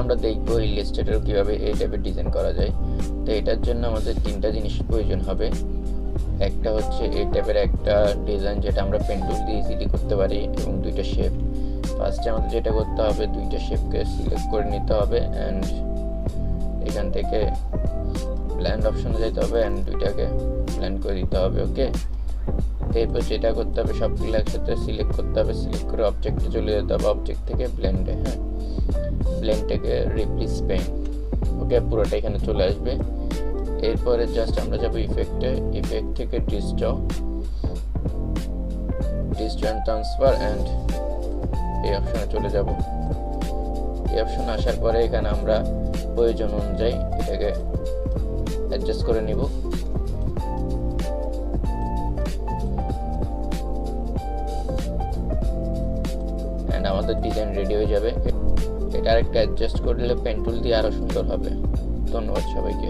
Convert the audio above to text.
আমরা দেখব ইলাস্ট্রেটর কিভাবে এই টাইপের ডিজাইন করা যায়। তো এটার জন্য আমাদের তিনটা জিনিস প্রয়োজন হবে। একটা হচ্ছে এই টাইপের একটা ডিজাইন যেটা আমরা পেন টুল দিয়ে ইজিলি করতে পারি, এবং দুইটা শেপ। ফার্স্টে আমাদের যেটা করতে হবে, দুইটা শেপকে সিলেক্ট করে নিতে হবে অ্যান্ড এখান থেকে ব্লেন্ড অপশনে যেতে হবে অ্যান্ড দুইটাকে ব্লেন্ড করে দিতে হবে। ওকে, এরপর যেটা করতে হবে, সবগুলো একসাথে সিলেক্ট করতে হবে, সিলেক্ট করে অবজেক্টে চলে যেতে হবে, অবজেক্ট থেকে ব্লেন্ডে, হ্যাঁ ব্লেন্ড থেকে রিপ্লেস পেইন্ট। ওকে, পুরোটা এখানে চলে আসবে। এরপরে জাস্ট আমরা যাবো ইফেক্টে, ইফেক্ট থেকে ডিস্ট্যান্স ট্রান্সফার অ্যান্ড এই অপশনে চলে যাব। এই অপশন আসার পরে এখানে আমরা প্রয়োজন অনুযায়ী এটাকে অ্যাডজাস্ট করে নিব। এন্ড আমাদের ডিজাইন রেডি হয়ে যাবে। এটা আরেকটা অ্যাডজাস্ট করলে পেন টুল দিয়ে আরো সুন্দর হবে। ধন্যবাদ সবাইকে।